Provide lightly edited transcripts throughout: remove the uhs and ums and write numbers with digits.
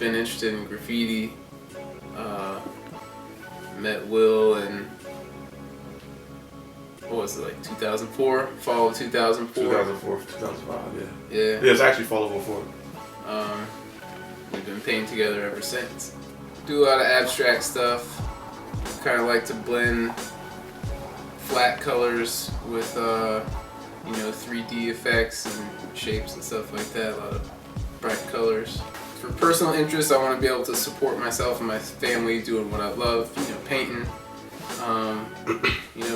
been interested in graffiti. Met Will in, what was it, like 2004? Fall of 2004? 2004, 2005, yeah. Yeah. Yeah, it's actually fall of 04. We've been painting together ever since. Do a lot of abstract stuff. Kind of like to blend flat colors with, 3D effects and shapes and stuff like that. A lot of bright colors. For personal interests, I want to be able to support myself and my family doing what I love, painting.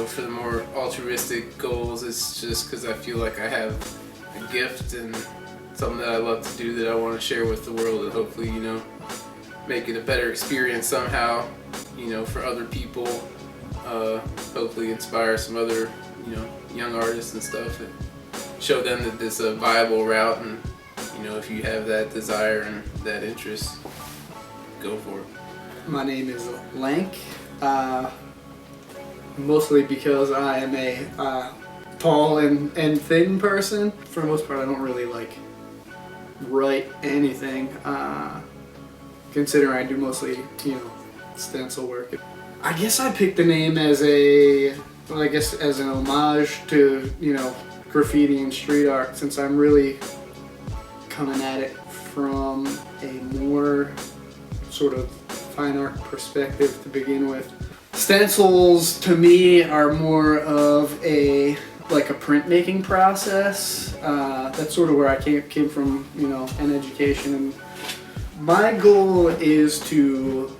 For the more altruistic goals, it's just because I feel like I have a gift and something that I love to do that I want to share with the world and hopefully, make it a better experience somehow, for other people. Hopefully inspire some other, young artists and stuff and show them that this is a viable route, and if you have that desire and that interest, go for it. My name is Lank, mostly because I am a tall and thin person. For the most part, I don't really write anything, considering I do mostly, stencil work. I guess I picked the name as an homage to, graffiti and street art, since I'm really coming at it from a more sort of fine art perspective to begin with. Stencils to me are more of a printmaking process. That's sort of where I came from, in education. And my goal is to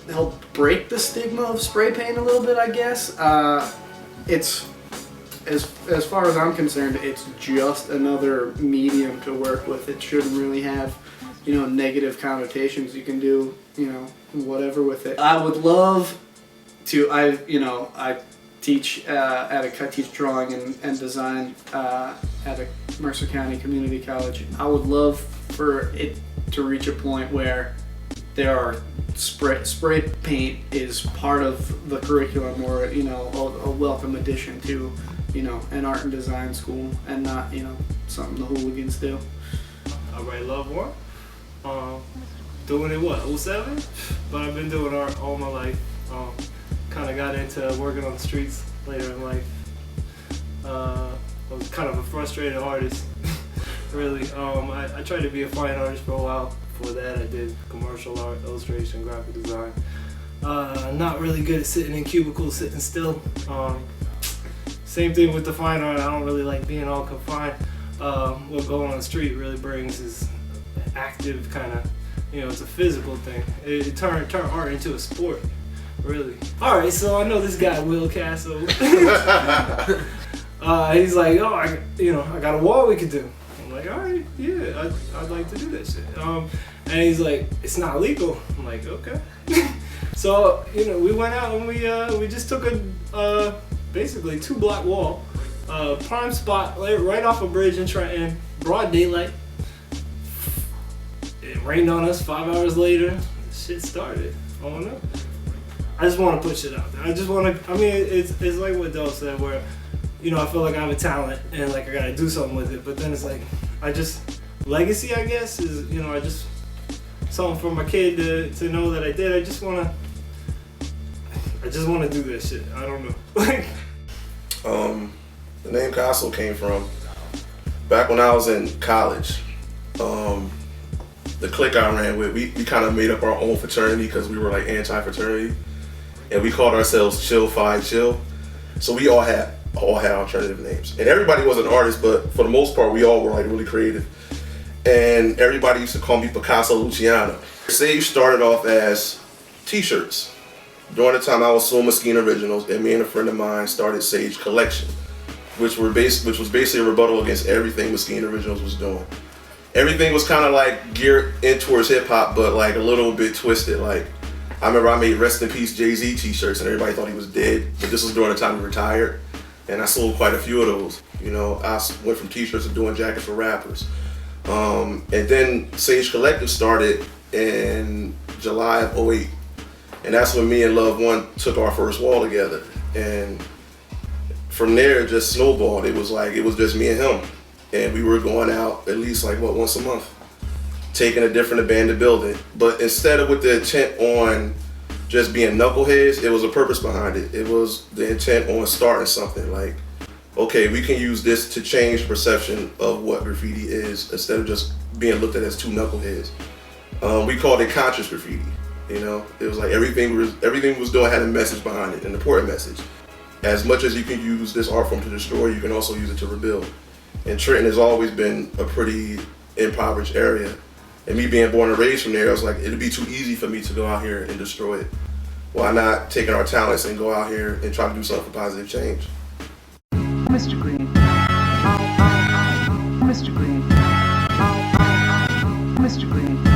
help break the stigma of spray paint a little bit, I guess. It's as far as I'm concerned, it's just another medium to work with. It shouldn't really have, negative connotations. You can do, whatever with it. I would love to. I teach I teach drawing and design at a Mercer County Community College. I would love for it to reach a point where there are spray paint is part of the curriculum, or a welcome addition to an art and design school, and not something the hooligans do. I write Luv One. Doing it 07? But I've been doing art all my life. Kind of got into working on the streets later in life. I was kind of a frustrated artist, really. I tried to be a fine artist for a while. Before that, I did commercial art, illustration, graphic design. Not really good at sitting in cubicles, sitting still. Same thing with the fine art. I don't really like being all confined. What going on the street really brings is active kind of, it's a physical thing. It turned art into a sport, really. All right, so I know this guy, Will Kasso. He's like, I got a wall we could do. I'm like, all right, yeah, I'd like to do that shit. And he's like, it's not legal. I'm like, okay. So, we went out and we just took a basically 2-block wall, prime spot right off a bridge in Trenton, broad daylight. It rained on us 5 hours later. Shit started. I don't know. I just want to put shit out there. It's like what Dell said, where, I feel like I have a talent and I gotta do something with it. But then it's like, legacy, I guess, is, I just, something for my kid to know that I did. I just want to do this shit. I don't know. The name Kasso came from back when I was in college. The clique I ran with, we kind of made up our own fraternity because we were anti-fraternity, and we called ourselves Chill Fi Chill. So we all had alternative names, and everybody was an artist, but for the most part, we all were really creative. And everybody used to call me Picasso Luciano. S.A.G.E started off as T-shirts. During the time I was Soul Mesquite Originals, and me and a friend of mine started S.A.G.E Collection, which was basically a rebuttal against everything Mesquite Originals was doing. Everything was kind of geared in towards hip hop, but a little bit twisted. I remember I made Rest in Peace Jay-Z t-shirts, and everybody thought he was dead, but this was during the time he retired, and I sold quite a few of those. I went from t-shirts to doing jackets for rappers. And then S.A.G.E Collective started in July of 08. And that's when me and Luv One took our first wall together. And from there, it just snowballed. It was just me and him. and we were going out at least like once a month, taking a different abandoned building. But instead of with the intent on just being knuckleheads, it was a purpose behind it. It was the intent on starting something like, okay, we can use this to change the perception of what graffiti is instead of just being looked at as two knuckleheads. We called it conscious graffiti. You know, it was like everything was doing had a message behind it, an important message. As much as you can use this art form to destroy, you can also use it to rebuild. And Trenton has always been a pretty impoverished area. And me being born and raised from there, I was like, it'd be too easy for me to go out here and destroy it. Why not taking our talents and go out here and try to do something for positive change? Mr. Green. Mr. Green. Mr. Green.